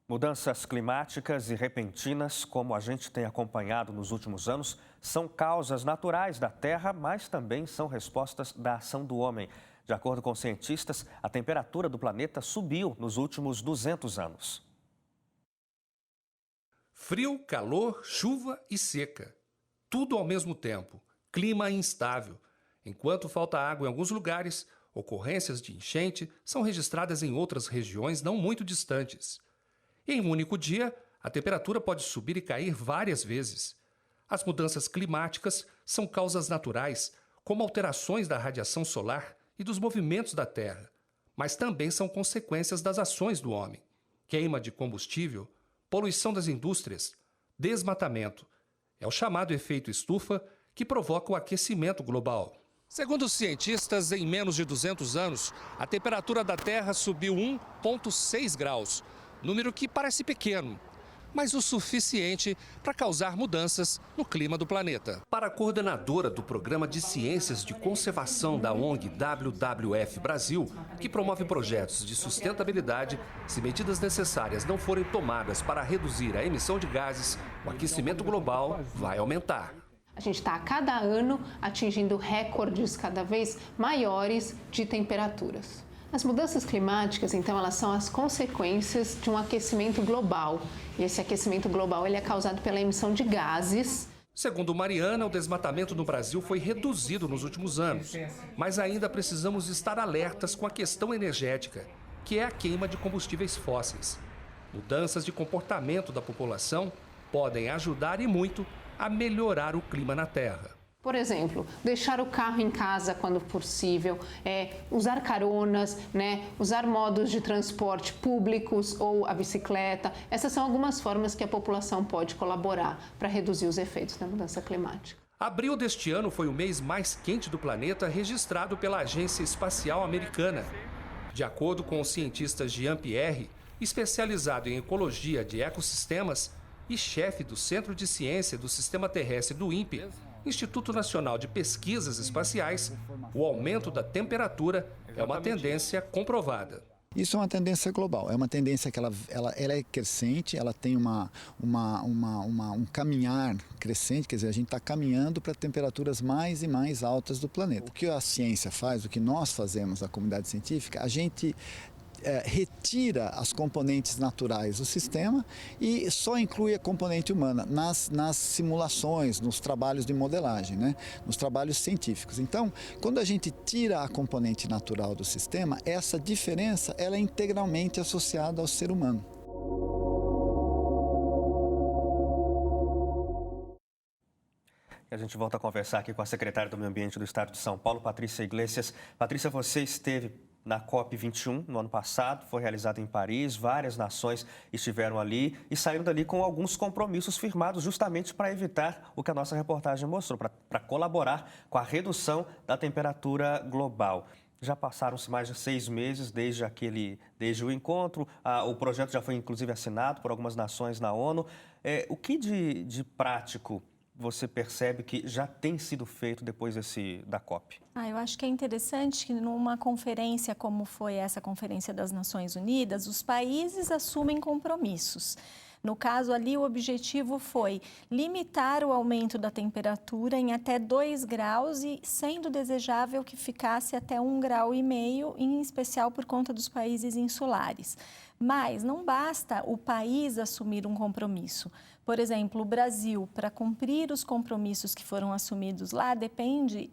Mudanças climáticas e repentinas, como a gente tem acompanhado nos últimos anos, são causas naturais da Terra, mas também são respostas da ação do homem. De acordo com cientistas, a temperatura do planeta subiu nos últimos 200 anos. Frio, calor, chuva e seca. Tudo ao mesmo tempo. Clima instável. Enquanto falta água em alguns lugares, ocorrências de enchente são registradas em outras regiões não muito distantes. Em um único dia, a temperatura pode subir e cair várias vezes. As mudanças climáticas são causas naturais, como alterações da radiação solar e dos movimentos da Terra, mas também são consequências das ações do homem. Queima de combustível, poluição das indústrias, desmatamento. É o chamado efeito estufa que provoca o aquecimento global. Segundo os cientistas, em menos de 200 anos, a temperatura da Terra subiu 1,6 graus, número que parece pequeno, mas o suficiente para causar mudanças no clima do planeta. Para a coordenadora do Programa de Ciências de Conservação da ONG WWF Brasil, que promove projetos de sustentabilidade, se medidas necessárias não forem tomadas para reduzir a emissão de gases, o aquecimento global vai aumentar. A gente está a cada ano atingindo recordes cada vez maiores de temperaturas. As mudanças climáticas, então, elas são as consequências de um aquecimento global. E esse aquecimento global ele é causado pela emissão de gases. Segundo Mariana, o desmatamento no Brasil foi reduzido nos últimos anos. Mas ainda precisamos estar alertas com a questão energética, que é a queima de combustíveis fósseis. Mudanças de comportamento da população podem ajudar e muito a melhorar o clima na Terra. Por exemplo, deixar o carro em casa quando possível, usar caronas, usar modos de transporte públicos ou a bicicleta. Essas são algumas formas que a população pode colaborar para reduzir os efeitos da mudança climática. Abril deste ano foi o mês mais quente do planeta registrado pela Agência Espacial Americana. De acordo com o cientista Jean Pierre, especializado em ecologia de ecossistemas e chefe do Centro de Ciência do Sistema Terrestre do INPE, Instituto Nacional de Pesquisas Espaciais, o aumento da temperatura é uma tendência comprovada. Isso é uma tendência global, é uma tendência que ela é crescente, ela tem um caminhar crescente, quer dizer, a gente está caminhando para temperaturas mais e mais altas do planeta. O que a ciência faz, o que nós fazemos, a comunidade científica, a gente retira as componentes naturais do sistema e só inclui a componente humana nas simulações, nos trabalhos de modelagem, nos trabalhos científicos. Então, quando a gente tira a componente natural do sistema, essa diferença ela é integralmente associada ao ser humano. A gente volta a conversar aqui com a secretária do Meio Ambiente do Estado de São Paulo, Patrícia Iglesias. Patrícia, você esteve na COP21 no ano passado, foi realizado em Paris, várias nações estiveram ali e saíram dali com alguns compromissos firmados justamente para evitar o que a nossa reportagem mostrou, para colaborar com a redução da temperatura global. Já passaram-se mais de 6 meses desde o encontro, o projeto já foi inclusive assinado por algumas nações na ONU. O que de prático você percebe que já tem sido feito depois da COP? Eu acho que é interessante que numa conferência como foi essa Conferência das Nações Unidas, os países assumem compromissos. No caso ali, o objetivo foi limitar o aumento da temperatura em até 2 graus e sendo desejável que ficasse até 1,5 grau, em especial por conta dos países insulares. Mas não basta o país assumir um compromisso. Por exemplo, o Brasil, para cumprir os compromissos que foram assumidos lá, depende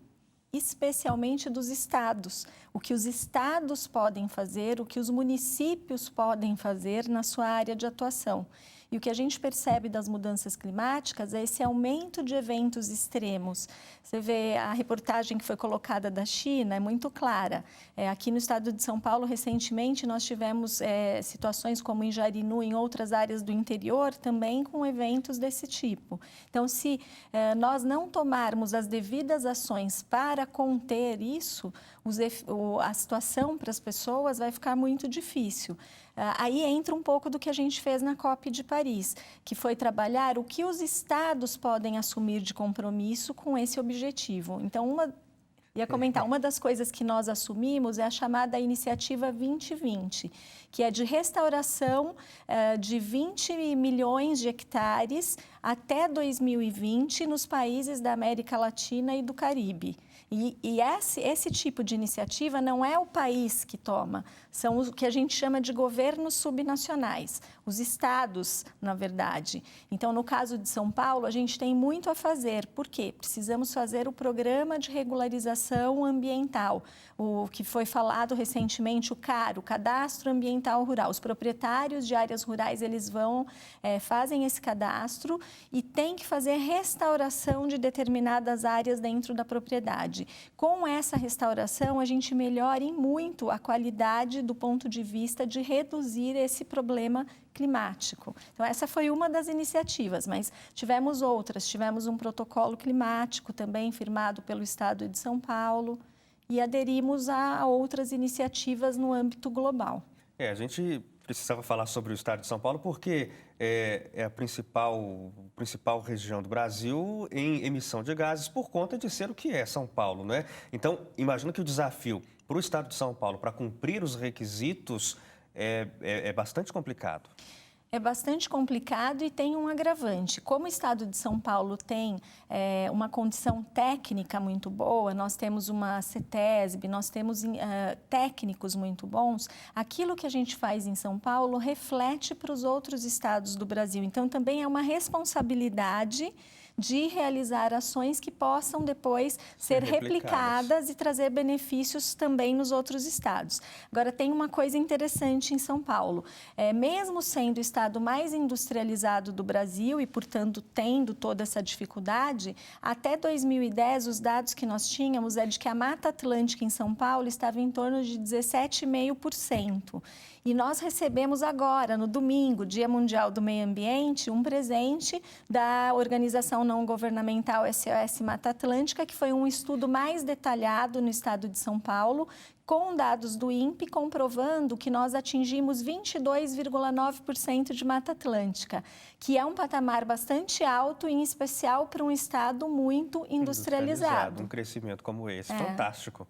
especialmente dos estados. O que os estados podem fazer, o que os municípios podem fazer na sua área de atuação. E o que a gente percebe das mudanças climáticas é esse aumento de eventos extremos. Você vê a reportagem que foi colocada da China, é muito clara. Aqui no estado de São Paulo, recentemente, nós tivemos situações como em Jarinu, em outras áreas do interior, também com eventos desse tipo. Então, se nós não tomarmos as devidas ações para conter isso, a situação para as pessoas vai ficar muito difícil. Aí entra um pouco do que a gente fez na COP de Paris, que foi trabalhar o que os estados podem assumir de compromisso com esse objetivo. Então, Ia comentar, uma das coisas que nós assumimos é a chamada Iniciativa 2020, que é de restauração de 20 milhões de hectares até 2020 nos países da América Latina e do Caribe. E esse tipo de iniciativa não é o país que toma, são o que a gente chama de governos subnacionais, os estados, na verdade. Então, no caso de São Paulo, a gente tem muito a fazer. Por quê? Precisamos fazer o programa de regularização ambiental, o que foi falado recentemente, o CAR, o Cadastro Ambiental Rural. Os proprietários de áreas rurais, eles fazem esse cadastro e têm que fazer restauração de determinadas áreas dentro da propriedade. Com essa restauração, a gente melhora em muito a qualidade do ponto de vista de reduzir esse problema climático. Então, essa foi uma das iniciativas, mas tivemos outras. Tivemos um protocolo climático também firmado pelo Estado de São Paulo e aderimos a outras iniciativas no âmbito global. A gente precisava falar sobre o Estado de São Paulo porque é a principal região do Brasil em emissão de gases por conta de ser o que é São Paulo, né? Então, imagino que o desafio para o Estado de São Paulo para cumprir os requisitos é bastante complicado. É bastante complicado e tem um agravante. Como o Estado de São Paulo tem uma condição técnica muito boa, nós temos uma CETESB, nós temos técnicos muito bons, aquilo que a gente faz em São Paulo reflete para os outros estados do Brasil. Então, também é uma responsabilidade de realizar ações que possam depois ser replicadas e trazer benefícios também nos outros estados. Agora, tem uma coisa interessante em São Paulo. Mesmo sendo o estado mais industrializado do Brasil e, portanto, tendo toda essa dificuldade, até 2010, os dados que nós tínhamos é de que a Mata Atlântica em São Paulo estava em torno de 17,5%. E nós recebemos agora, no domingo, Dia Mundial do Meio Ambiente, um presente da organização não governamental SOS Mata Atlântica, que foi um estudo mais detalhado no estado de São Paulo, com dados do INPE comprovando que nós atingimos 22,9% de Mata Atlântica, que é um patamar bastante alto, em especial para um estado muito industrializado. Um crescimento como esse, fantástico.